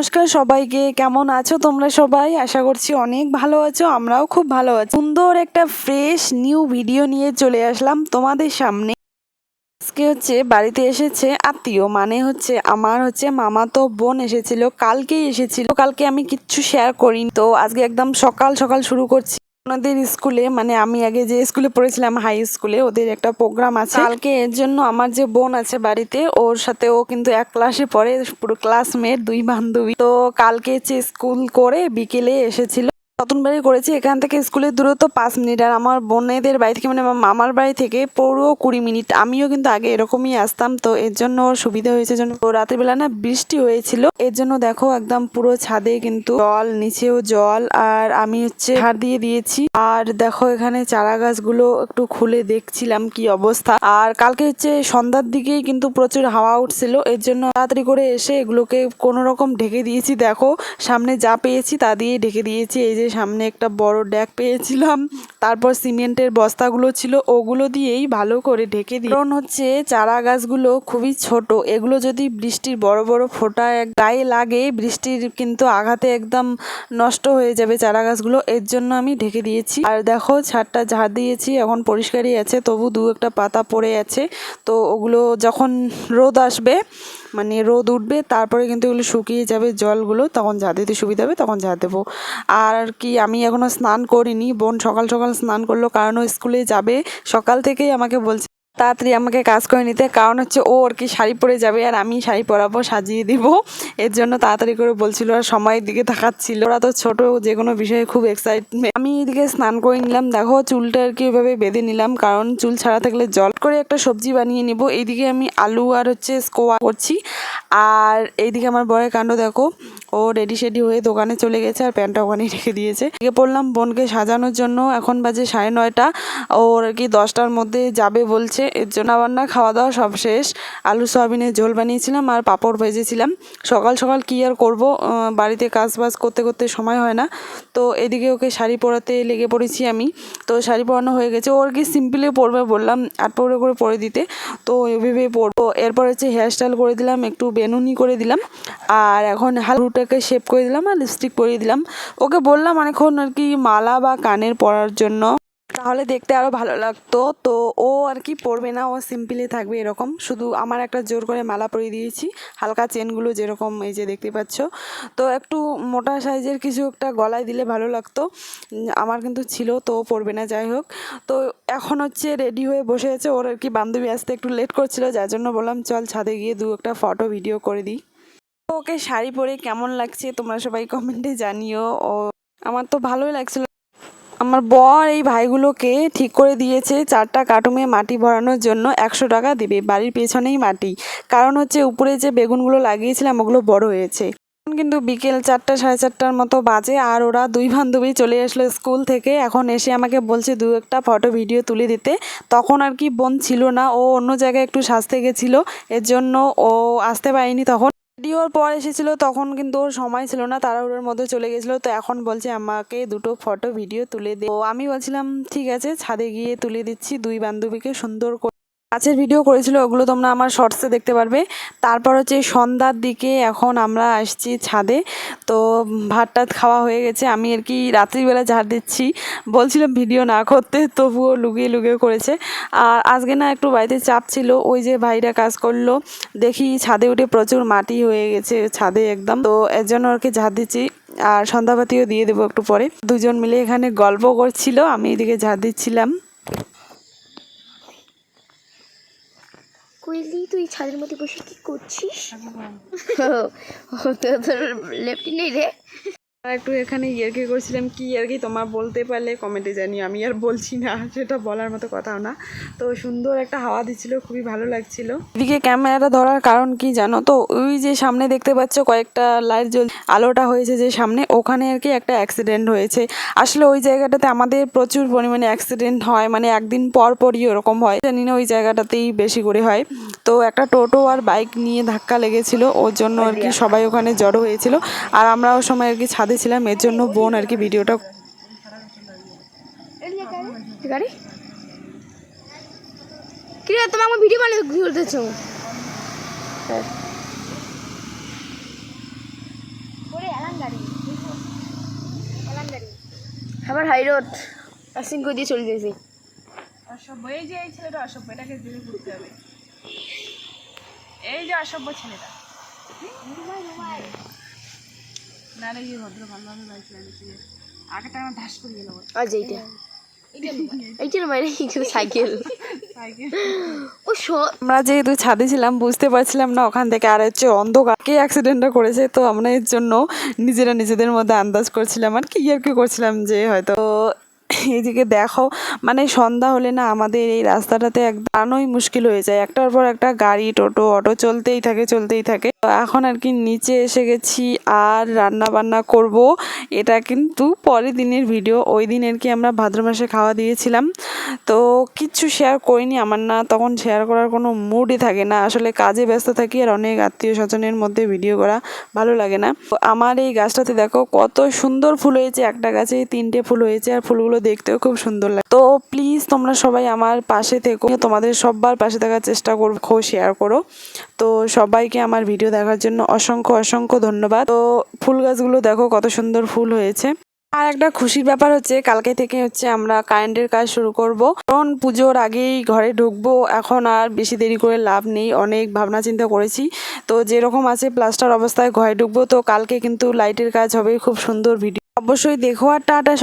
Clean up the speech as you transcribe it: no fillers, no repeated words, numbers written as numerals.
নমস্কার সবাইকে, কেমন আছো তোমরা সবাই? আশা করছি অনেক ভালো আছো, আমরাও খুব ভালো আছি। সুন্দর একটা ফ্রেশ নিউ ভিডিও নিয়ে চলে আসলাম তোমাদের সামনে। আজকে বাড়িতে এসেছে আত্মীয়, মানে আমার মামাতো বোন এসেছিল, কালকেই এসেছিল। কালকে আমি কিচ্ছু শেয়ার করিনি, তো আজকে একদম সকাল সকাল শুরু করছি। ওনাদের স্কুলে, মানে আমি আগে যে স্কুলে পড়েছিলাম হাই স্কুলে, ওদের একটা প্রোগ্রাম আছে কালকে। এর জন্য আমার যে বোন আছে বাড়িতে, ওর সাথে ও কিন্তু এক ক্লাসে পড়ে, পুরো ক্লাসমেট, দুই বান্ধবী। তো কালকে স্কুল করে বিকেলে এসেছিল। নতুন বাড়ি করেছি, এখান থেকে স্কুলের দূরত্ব 5 মিনিট, আর আমার বোনেদের বাড়ি থেকে, মানে আমার মামার বাড়ি থেকে পুরো 20 মিনিট। আমিও কিন্তু আগে এরকমই আসতাম, তো এর জন্য ওর সুবিধা হয়েছে। জন্য তো রাত্রিবেলা না বৃষ্টি হয়েছিল, এর জন্য দেখো একদম পুরো ছাদে কিন্তু জল, নিচেও জল। আর আমি ঝাড় দিয়ে দিয়েছি। আর দেখো এখানে চারা গাছগুলো একটু খুলে দেখছিলাম কি অবস্থা। আর কালকে সন্ধ্যার দিকেই কিন্তু প্রচুর হাওয়া উঠছিল, এর জন্য তাড়াতাড়ি করে এসে এগুলোকে কোনো রকম ঢেকে দিয়েছি। দেখো সামনে যা পেয়েছি তা দিয়ে ঢেকে দিয়েছি। এই যে সামনে একটা বড় ড্যাক পেয়েছিলাম, তারপর সিমেন্টের বস্তাগুলো ছিল, ওগুলো দিয়েই ভালো করে ঢেকে দিই। কারণ চারা গাছগুলো খুবই ছোট, এগুলো যদি বৃষ্টির বড় বড় ফোঁটা গায়ে লাগে, বৃষ্টির কিন্তু আঘাতে একদম নষ্ট হয়ে যাবে চারা গাছগুলো, এর জন্য আমি ঢেকে দিয়েছি। আর দেখো ছাদটা ঝাড় দিয়েছি, এখন পরিষ্কারই আছে, তবু দু একটা পাতা পড়ে আছে। তো ওগুলো যখন রোদ আসবে, মানে রোদ উঠবে, তারপরে কিন্তু এগুলো শুকিয়ে যাবে জলগুলো, তখন ঝাড় দিতে সুবিধা হবে, তখন ঝাড় দেবো। আর কি, আমি এখনো স্নান করিনি, বোন সকাল সকাল স্নান করলো, কারণ ও স্কুলে যাবে। সকাল থেকেই আমাকে বলছে তাড়াতাড়ি আমাকে কাজ করে নিতে, কারণ ও আর কি শাড়ি পরে যাবে, আর আমি শাড়ি পরাবো, সাজিয়ে দিব, এর জন্য তাড়াতাড়ি করে বলছিল। আর সময়ের দিকে তাকাচ্ছিল, ওরা তো ছোট, যে কোনো বিষয়ে খুব এক্সাইটমেন্ট। আমি এদিকে স্নান করে নিলাম, দেখো চুলটা আর কি ওইভাবে বেঁধে নিলাম, কারণ চুল ছাড়া থাকলে জল করে একটা সবজি বানিয়ে নিব। এইদিকে আমি আলু আর স্কোয়া করছি। আর এইদিকে আমার বরের কাণ্ড দেখো, ও রেডি শেডি হয়ে দোকানে চলে গেছে, আর প্যান্টটা ওখানেই রেখে দিয়েছে। এদিকে পড়লাম বোনকে সাজানোর জন্য, এখন বাজে 9:30, ওর আর কি 10টার মধ্যে যাবে বলছে, এর জন্য রান্না খাওয়া দাওয়া সব শেষ। আলু সয়াবিনের ঝোল বানিয়েছিলাম আর পাঁপড় ভেজেছিলাম। সকাল সকাল কী আর করবো, বাড়িতে কাজ বাজ করতে করতে সময় হয় না। তো এদিকে ওকে শাড়ি পরাতে লেগে পড়েছি আমি। তো শাড়ি পরানো হয়ে গেছে, ওর কি সিম্পলি পরবে বললাম, 8 পরে করে পরে দিতে, তো এভাবে পরবো। এরপর হেয়ার স্টাইল করে দিলাম, একটু বেনুনি করে দিলাম, আর এখন হালুটাকে শেপ করে দিলাম, আর লিপস্টিক পরিয়ে দিলাম। ওকে বললাম অনেকক্ষণ আর কি মালা বা কানের পরার জন্য, তাহলে দেখতে আরও ভালো লাগতো। তো ও আর কি পরবে না, ও সিম্পলি থাকবে এরকম। শুধু আমার একটা জোর করে মালা পরিয়ে দিয়েছি, হালকা চেনগুলো যেরকম এই যে দেখতে পাচ্ছ। তো একটু মোটা সাইজের কিছু একটা গলায় দিলে ভালো লাগতো, আমার কিন্তু ছিল, তো ও পরবে না, যাই হোক। তো এখন রেডি হয়ে বসে আছে, ওর আর কি বান্ধবী আসতে একটু লেট করছিল, যার জন্য বললাম চল ছাদে গিয়ে দু একটা ফটো ভিডিও করে দিই। ওকে শাড়ি পরে কেমন লাগছে তোমরা সবাই কমেন্টে জানিও। ও আমার তো ভালোই লাগছিল। আমার বর এই ভাইগুলোকে ঠিক করে দিয়েছে 4টা কার্টুনে মাটি ভরানোর জন্য 100 টাকা দিবে, বাড়ির পেছনেই মাটি। কারণ উপরে যে বেগুনগুলো লাগিয়েছিলাম ওগুলো বড় হয়েছে। কিন্তু বিকেল 4টা 4:30টার মতো বাজে, আর ওরা দুই বান্ধবী চলে আসলো স্কুল থেকে। এখন এসে আমাকে বলছে দু একটা ফটো ভিডিও তুলে দিতে। তখন আর কি বোন ছিল না, ও অন্য জায়গায় একটু সাজতে গেছিলো, এর জন্য ও আসতে পারেনি। তখন ভিডিওর পর এসেছিলো, তখন কিন্তু ওর সময় ছিল না, তাড়াহুড়োর মধ্যে চলে গেছিলো। তো এখন বলছে আমাকে দুটো ফটো ভিডিও তুলে দে। তো আমি বলছিলাম ঠিক আছে, ছাদে গিয়ে তুলে দিচ্ছি দুই বান্ধবীকে সুন্দর করে। গাছের ভিডিও করেছিল, ওগুলো তোমরা আমার শর্টসে দেখতে পারবে। তারপর সন্ধ্যার দিকে এখন আমরা আসছি ছাদে। তো ভাত টাত খাওয়া হয়ে গেছে, আমি আর কি রাত্রিবেলা ঝাড় দিচ্ছি, বলছিলাম ভিডিও না করতে, তবুও লুকিয়ে লুকিয়ে করেছে। আর আজকে না একটু বাড়িতে চাপ ছিল, ওই যে ভাইরা কাজ করলো, দেখি ছাদে উঠে প্রচুর মাটি হয়ে গেছে ছাদে একদম, তো এর জন্য আর কি ঝাড় দিচ্ছি। আর সন্ধ্যাবাতিও দিয়ে দেবো একটু পরে। দুজন মিলে এখানে গল্প করছিল, আমি এদিকে ঝাড় দিচ্ছিলাম। কইলি তুই ছাদের মধ্যে বসে কি করছিস? তোর লেফটি নেই রে। একটু এখানে ইয়ার্কি করছিলাম, কি ইয়ার্কি তোমার বলতে পারলে কমেন্টে জানিও, আমি আর বলছি না, সেটা বলার মতো কথাও না। তো সুন্দর একটা হাওয়া দিচ্ছিল, খুবই ভালো লাগছিল। এদিকে ক্যামেরাটা ধরার কারণ কি জানো তো, ওই যে সামনে দেখতে পাচ্ছ কয়েকটা লাইট জ্বল, আলোটা হয়েছে যে সামনে, ওখানে আর কি একটা অ্যাক্সিডেন্ট হয়েছে। আসলে ওই জায়গাটাতে আমাদের প্রচুর পরিমাণে অ্যাক্সিডেন্ট হয়, মানে একদিন পর পরই ওরকম হয়, জানি না ওই জায়গাটাতেই বেশি করে হয়। তো একটা টোটো আর বাইক নিয়ে ধাক্কা লেগেছিল, ওর জন্য আর কি সবাই ওখানে জড়ো হয়েছিল। আর আমরা ওই সময় আর কি ছাদে ছিলাম, এর জন্য বোন আর কি ভিডিওটা। কি রে, তুমি আমার ভিডিও বানিয়ে ঘুরতেছো? আবার হাই রোড আসিং করে দিয়ে চলে গেছে। অসভ্য, এই যে এই ছেলেটা অসভ্য, এটাকে দিলে ঘুরতে হবে। এই যে অসভ্য ছেলেটা, না রে এই ভদ্র ভালোভাবে বাইক চালাচ্ছে, আগেটা আমার ধাস করে গেল। আজ এইটার বাইরে সাইকেল ও আমরা যেহেতু ছাদে ছিলাম বুঝতে পারছিলাম না ওখান থেকে, আর হচ্ছে অন্ধকার কে অ্যাক্সিডেন্টটা করেছে, তো আমরা এর জন্য নিজেরা নিজেদের মধ্যে আন্দাজ করছিলাম আর কি করছিলাম যে হয়তো এইদিকে দেখো, মানে সন্ধ্যা হলে না আমাদের এই রাস্তাটাতে একদমই মুশকিল হয়ে যায়, একটার পর একটা গাড়ি টোটো অটো চলতেই থাকে। তো এখন আর কি নিচে এসে গেছি আর রান্না বান্না করব। এটা কিন্তু পরের দিনের ভিডিও, ওই দিন আর কি আমরা ভাদ্র মাসে খাওয়া দিয়েছিলাম, তো কিচ্ছু শেয়ার করিনি। আমার না তখন শেয়ার করার কোনো মুডই থাকে না, আসলে কাজে ব্যস্ত থাকি আর অনেক আত্মীয় স্বজনের মধ্যে ভিডিও করা ভালো লাগে না। তো আমার এই গাছটাতে দেখো কত সুন্দর ফুল হয়েছে, একটা গাছে 3টে ফুল হয়েছে আর ফুলগুলো দেখতেও খুব সুন্দর লাগে। তো প্লিজ তোমরা সবাই আমার পাশে থেকো, তোমাদের সবার পাশে থাকার চেষ্টা করবো, শেয়ার করো। তো সবাইকে আমার ভিডিও দেখার জন্য অসংখ্য ধন্যবাদ। তো ফুল গাছগুলো দেখো কত সুন্দর ফুল হয়েছে। আর একটা খুশির ব্যাপার হচ্ছে কালকে থেকে হচ্ছে আমরা কারেন্টের কাজ শুরু করব, কারণ পুজোর আগেই ঘরে ঢুকবো, এখন আর বেশি দেরি করে লাভ নেই, অনেক ভাবনা চিন্তা করেছি। তো যেরকম আছে প্লাস্টার অবস্থায় ঘরে ঢুকবো, তো কালকে কিন্তু লাইটের কাজ হবে, খুব সুন্দর ভিডিও অবশ্যই দেখো। আর টাটা।